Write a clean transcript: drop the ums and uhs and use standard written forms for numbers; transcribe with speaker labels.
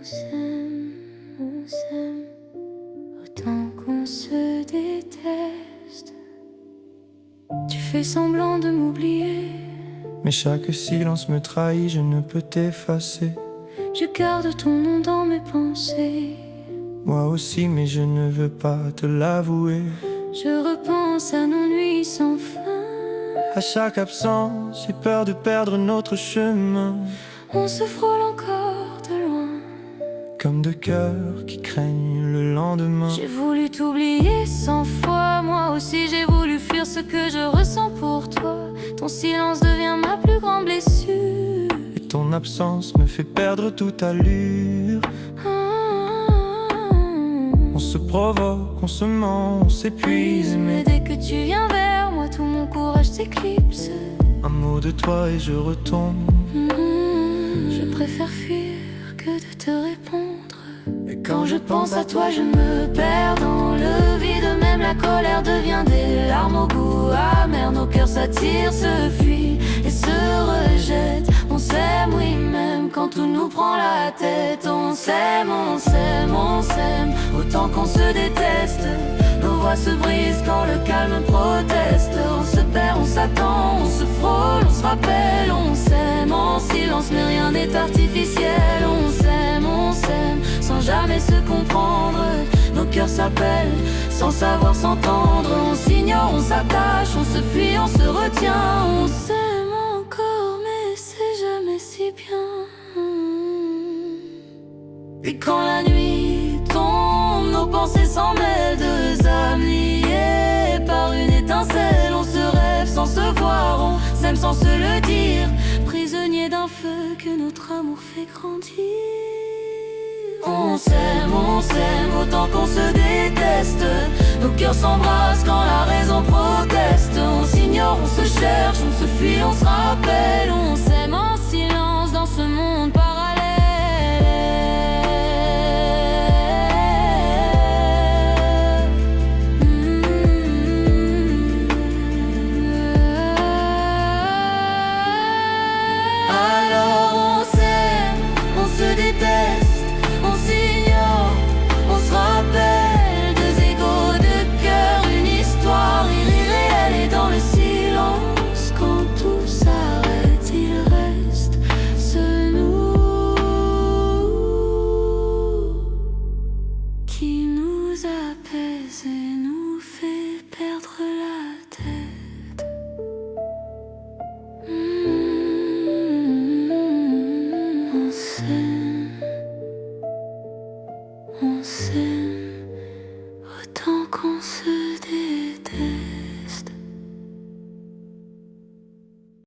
Speaker 1: on s'aime, autant qu'on se déteste. Tu fais semblant de m'oublier,
Speaker 2: mais chaque silence me trahit, je ne peux t'effacer.
Speaker 1: je garde ton nom dans mes pensées.
Speaker 2: Moi aussi, mais je ne veux pas te l'avouer.
Speaker 1: Je repense à nos nuits sans fin.
Speaker 2: À chaque absence, j'ai peur de perdre notre chemin.
Speaker 1: On se frôle encore de loin,
Speaker 2: comme deux cœurs qui craignent le lendemain.
Speaker 1: J'ai voulu t'oublier 100 fois. Moi aussi j'ai voulu fuir ce que je ressens pour toi. Ton silence devient ma plus grande blessure,
Speaker 2: et ton absence me fait perdre toute allure. On se provoque, on se ment, on s'épuise,
Speaker 1: mais dès que tu viens vers moi, tout mon courage s'éclipse.
Speaker 2: Un mot de toi et je retombe.
Speaker 1: Je préfère fuir que de te répondre. Et quand je pense à toi, je me perds dans le vide. Même la colère devient des larmes au goût amer. Nos cœurs s'attirent, se fuient et se rejettent. On s'aime, oui, même quand tout nous prend la tête. On s'aime, on s'aime, on s'aime, autant qu'on se déteste. Nos voix se brisent quand le calme proteste. On se perd, on s'attend, on se frôle, on se rappelle. On s'aime en silence, mais rien n'est artificiel. On s'aime, sans jamais se comprendre. Nos cœurs s'appellent, sans savoir s'entendre. On s'ignore, on s'attache, on se fuit, on se retient. On s'aime encore, mais c'est jamais si bien. Et quand la nuit tombe, nos pensées s'en mêlent. Deux âmes liées par une étincelle. On se rêve sans se voir, on s'aime sans se le dire. Prisonnier d'un feu que notre amour fait grandir. On s'aime, autant qu'on se déteste. Nos cœurs s'embrassent quand la raison proteste. On s'ignore, on se cherche, on se fuit, on se rappelle. On s'aime en silence dans ce monde parallèle. Alors on s'aime, on se déteste, on s'ignore, on se rappelle. Deux égaux de cœur, une histoire irréelle. Et dans le silence, quand tout s'arrête, il reste ce nous qui nous apaise et nous fait perdre la tête. On s'aime, on s'aime.